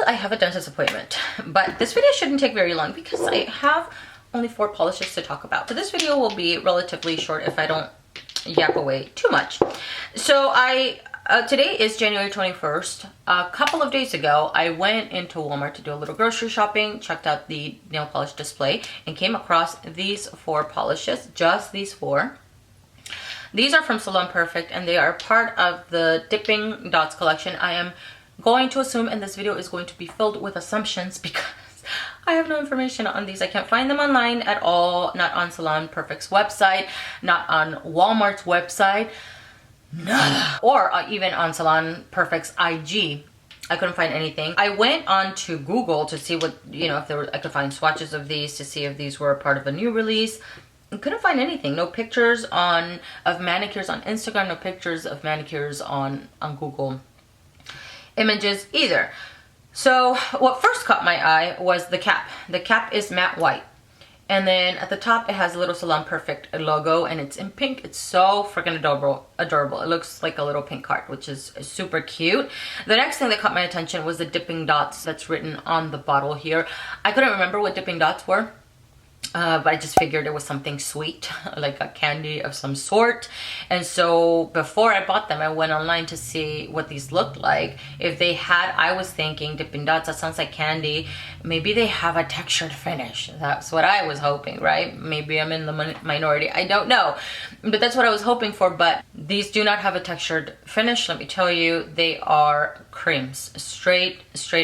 I have a dentist appointment, but this video shouldn't take very long because I have only 4 polishes to talk about. So this video will be relatively short if I don't yap away too much. So today is January 21st. A couple of days ago, I went into Walmart to do a little grocery shopping, checked out the nail polish display, and came across these 4 polishes, just these 4. These are from Salon Perfect, and they are part of the Dippin Dots collection. I am going to assume, and this video is going to be filled with assumptions because I have no information on these. I can't find them online at all, not on Salon Perfect's website, not on Walmart's website, or even on Salon Perfect's IG. I couldn't find anything. I went on to Google to see what, if there were, I could find swatches of these to see if these were a part of a new release. I couldn't find anything. No pictures of manicures on Instagram, no pictures of manicures on Google Images either. So what first caught my eye was the cap. The cap is matte white. And then at the top, it has a little Salon Perfect logo, and it's in pink. It's so freaking adorable. It looks like a little pink heart, which is super cute. The next thing that caught my attention was the Dippin Dots that's written on the bottle here. I couldn't remember what Dippin Dots were. But I just figured it was something sweet, like a candy of some sort. And so before I bought them, I went online to see what these looked like. If they had, I was thinking, Dippin Dots, that sounds like candy. Maybe they have a textured finish. That's what I was hoping, right? Maybe I'm in the minority. I don't know. But that's what I was hoping for. But these do not have a textured finish. Let me tell you, they are creams, straight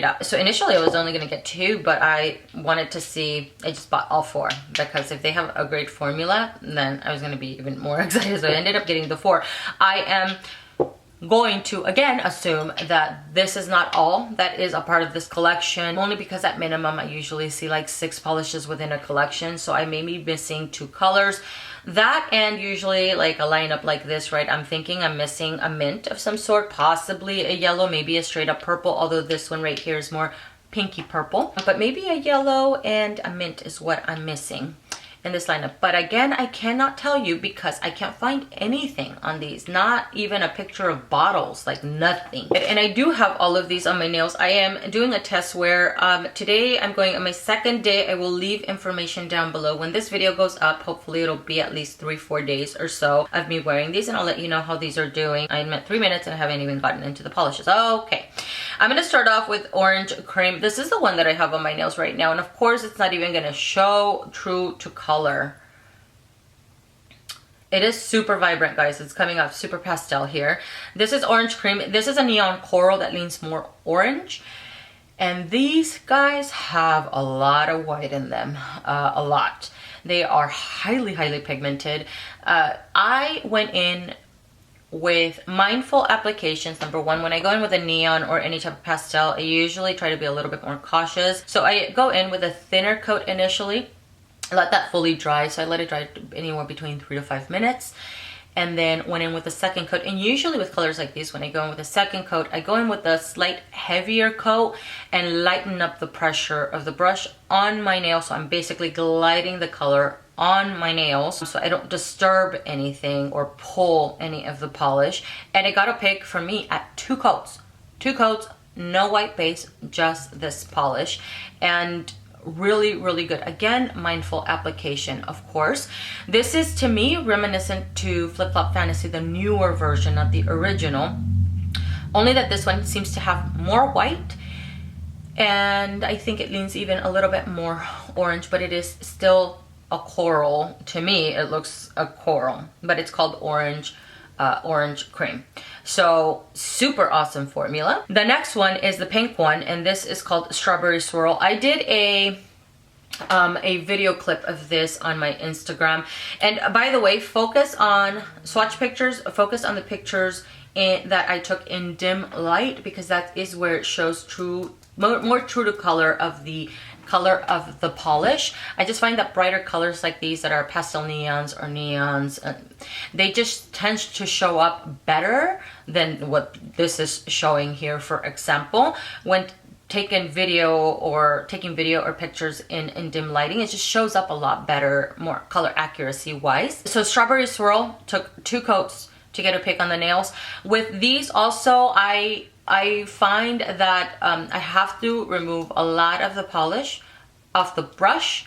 up. So initially I was only going to get 2, but I wanted to see, I just bought all 4. Because if they have a great formula, then I was going to be even more excited. So I ended up getting the 4. I am going to again assume that this is not all that is a part of this collection, only because at minimum I usually see like 6 polishes within a collection. So I may be missing 2 colors. That and usually like a lineup like this, right? I'm thinking I'm missing a mint of some sort, possibly a yellow, maybe a straight up purple, although this one right here is more pinky purple, but maybe a yellow and a mint is what I'm missing in this lineup. But again, I cannot tell you because I can't find anything on these, not even a picture of bottles, like nothing. And I do have all of these on my nails. I am doing a test where today I'm going on my 2nd day. I will leave information down below. When this video goes up, hopefully it'll be at least 3-4 days or so of me wearing these, and I'll let you know how these are doing. I'm at 3 minutes and I haven't even gotten into the polishes. Okay, I'm gonna start off with Orange Cream. This is the one that I have on my nails right now, and of course it's not even gonna show true to color. It is super vibrant, guys. It's coming out super pastel here. This is Orange Cream. This is a neon coral that leans more orange. And these guys have a lot of white in them, a lot. They are highly pigmented. I went in with mindful applications. Number 1, when I go in with a neon or any type of pastel, I usually try to be a little bit more cautious. So I go in with a thinner coat initially. Let that fully dry. So I let it dry anywhere between 3 to 5 minutes. And then went in with a second coat. And usually with colors like these, when I go in with a second coat, I go in with a slight heavier coat and lighten up the pressure of the brush on my nail. So I'm basically gliding the color on my nails so I don't disturb anything or pull any of the polish. And it got opaque for me at 2 coats. 2 coats, no white base, just this polish. And really good. Again, mindful application, of course. This is to me reminiscent to Flip Flop Fantasy, the newer version, not the original, only that this one seems to have more white, and I think it leans even a little bit more orange, but it is still a coral. To me it looks a coral, but it's called Orange Cream. So super awesome formula. The next one is the pink one, and this is called Strawberry Swirl. I did a video clip of this on my Instagram, and by the way, focus on swatch pictures, focus on the pictures that I took in dim light, because that is where it shows more true to color of the polish. I just find that brighter colors like these that are pastel neons or neons, they just tend to show up better than what this is showing here. For example, when taking video or pictures in dim lighting, it just shows up a lot better, more color accuracy wise. So Strawberry Swirl took 2 coats to get a pick on the nails. With these also, I I find that I have to remove a lot of the polish off the brush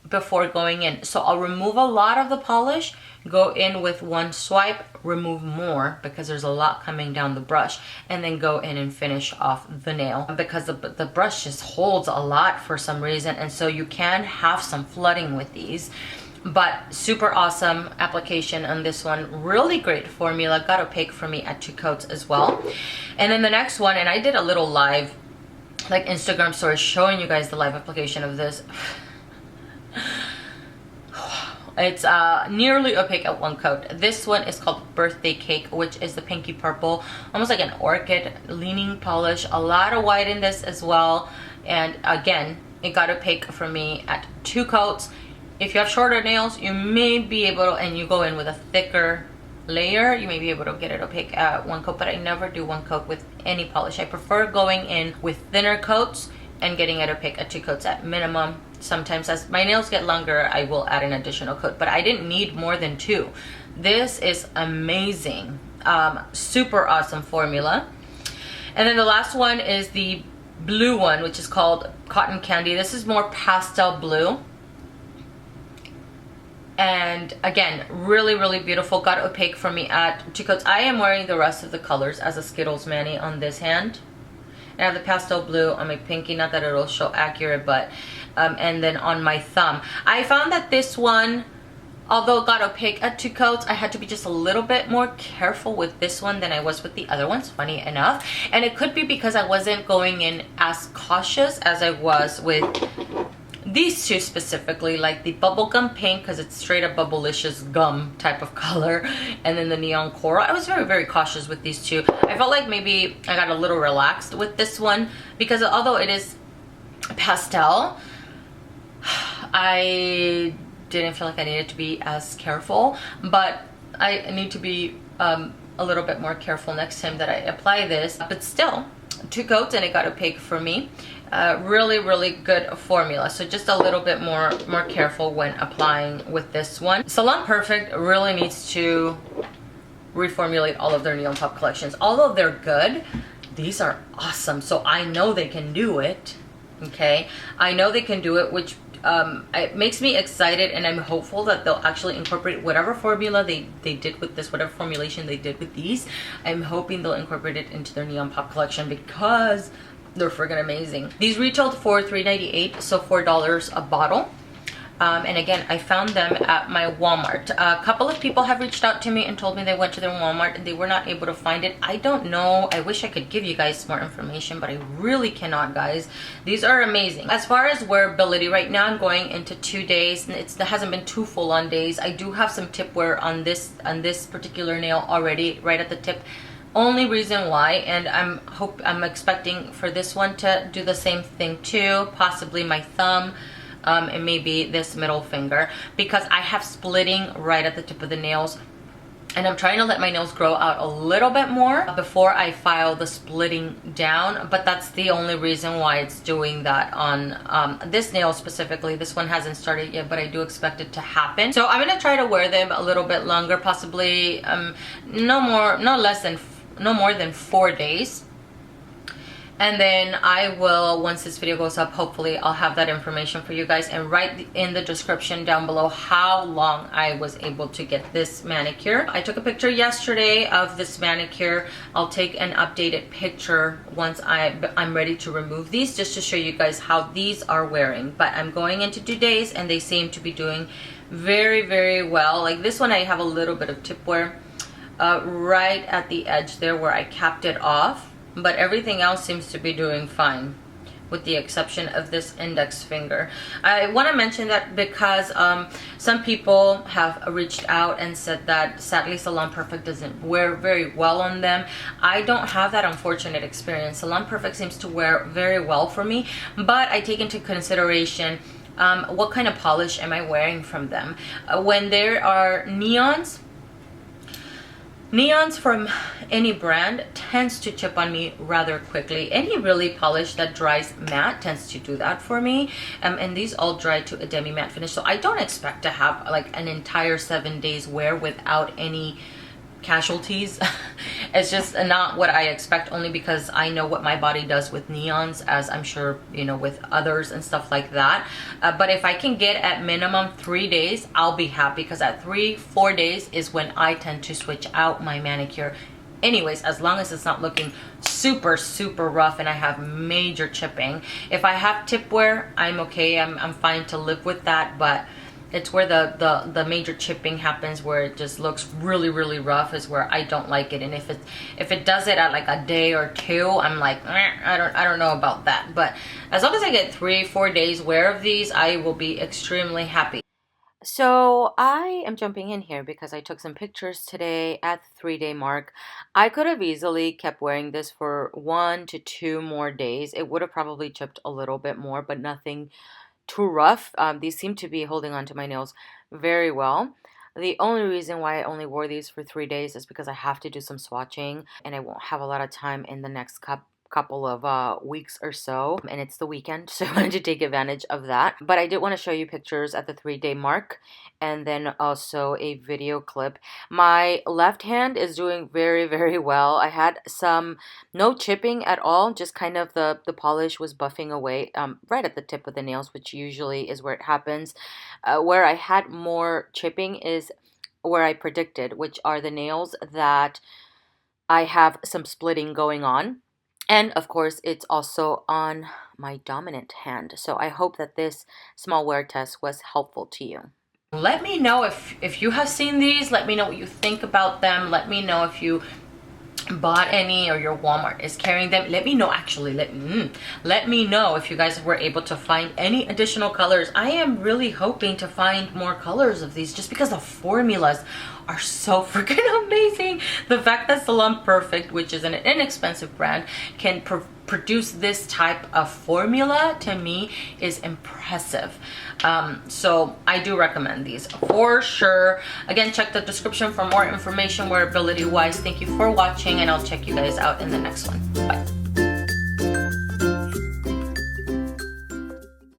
before going in. So I'll remove a lot of the polish, go in with one swipe, remove more because there's a lot coming down the brush, and then go in and finish off the nail because the brush just holds a lot for some reason, and so you can have some flooding with these. But super awesome application on this one. Really great formula. Got opaque for me at 2 coats as well. And then the next one, and I did a little live like Instagram story showing you guys the live application of this. It's nearly opaque at 1 coat. This one is called Birthday Cake, which is the pinky purple, almost like an orchid leaning polish. A lot of white in this as well. And again, it got opaque for me at 2 coats. If you have shorter nails, you may be able to, and you go in with a thicker layer, you may be able to get it opaque at 1 coat, but I never do 1 coat with any polish. I prefer going in with thinner coats and getting it opaque at 2 coats at minimum. Sometimes as my nails get longer, I will add an additional coat, but I didn't need more than 2. This is amazing. Super awesome formula. And then the last one is the blue one, which is called Cotton Candy. This is more pastel blue. And again, really, really beautiful. Got opaque for me at 2 coats. I am wearing the rest of the colors as a Skittles Manny on this hand. And I have the pastel blue on my pinky, not that it'll show accurate, but and then on my thumb. I found that this one, although it got opaque at 2 coats, I had to be just a little bit more careful with this one than I was with the other ones, funny enough. And it could be because I wasn't going in as cautious as I was with these 2 specifically, like the bubblegum pink, because it's straight up bubblicious gum type of color, and then the neon coral. I was very, very cautious with these 2. I felt like maybe I got a little relaxed with this one because although it is pastel, I didn't feel like I needed to be as careful, but I need to be a little bit more careful next time that I apply this. But still, 2 coats and it got opaque for me. Really, really good formula. So just a little bit more careful when applying with this one. Salon Perfect really needs to reformulate all of their Neon Pop collections. Although they're good, these are awesome. So I know they can do it. Okay, I know they can do it, which it makes me excited, and I'm hopeful that they'll actually incorporate whatever formula they did with this, whatever formulation they did with these. I'm hoping they'll incorporate it into their Neon Pop collection because they're friggin' amazing. These retailed for $3.98, so $4 a bottle. And again, I found them at my Walmart. A couple of people have reached out to me and told me they went to their Walmart and they were not able to find it. I don't know. I wish I could give you guys more information, but I really cannot, guys. These are amazing. As far as wearability, right now I'm going into 2 days. It hasn't been 2 full-on days. I do have some tip wear on this particular nail already, right at the tip. Only reason why, and I'm expecting for this one to do the same thing too, possibly my thumb. And maybe this middle finger, because I have splitting right at the tip of the nails, and I'm trying to let my nails grow out a little bit more before I file the splitting down. But that's the only reason why it's doing that on this nail specifically. This one hasn't started yet, but I do expect it to happen. So I'm gonna try to wear them a little bit longer, possibly no more than 4 days. And then I will, once this video goes up, hopefully I'll have that information for you guys, and write in the description down below how long I was able to get this manicure. I took a picture yesterday of this manicure. I'll take an updated picture once I'm ready to remove these, just to show you guys how these are wearing. But I'm going into 2 days and they seem to be doing very, very well. Like this one, I have a little bit of tip wear right at the edge there where I capped it off. But everything else seems to be doing fine, with the exception of this index finger. I want to mention that because some people have reached out and said that sadly Salon Perfect doesn't wear very well on them. I don't have that unfortunate experience. Salon Perfect seems to wear very well for me, but I take into consideration what kind of polish am I wearing from them. When there are neons from any brand tends to chip on me rather quickly. Any really polish that dries matte tends to do that for me, and these all dry to a demi matte finish. So I don't expect to have like an entire 7 days wear without any casualties. It's just not what I expect, only because I know what my body does with neons, as I'm sure you know with others and stuff like that. But if I can get at minimum 3 days, I'll be happy, because at 3-4 days is when I tend to switch out my manicure anyways, as long as it's not looking super rough and I have major chipping. If I have tip wear, I'm okay, I'm fine to live with that, but it's where the major chipping happens, where it just looks really rough, is where I don't like it. And if it does it at like a day or two, I'm like, I don't know about that. But as long as I get 3-4 days wear of these, I will be extremely happy. So I am jumping in here because I took some pictures today at the 3-day mark. I could have easily kept wearing this for 1 to 2 more days. It would have probably chipped a little bit more, but nothing too rough. These seem to be holding on to my nails very well. The only reason why I only wore these for 3 days is because I have to do some swatching, and I won't have a lot of time in the next couple of weeks or so, and it's the weekend, so I wanted to take advantage of that. But I did want to show you pictures at the 3-day mark, and then also a video clip. My left hand is doing very well. I had no chipping at all, just kind of the polish was buffing away right at the tip of the nails, which usually is where it happens. Where I had more chipping is where I predicted, which are the nails that I have some splitting going on. And of course, it's also on my dominant hand. So I hope that this small wear test was helpful to you. Let me know if you have seen these. Let me know what you think about them. Let me know if you bought any or your Walmart is carrying them. Let me know, actually. Let me know if you guys were able to find any additional colors. I am really hoping to find more colors of these, just because the formulas are so freaking amazing. The fact that Salon Perfect, which is an inexpensive brand, can produce this type of formula, to me is impressive. So I do recommend these for sure. Again, check the description for more information wearability wise. Thank you for watching, and I'll check you guys out in the next one. Bye.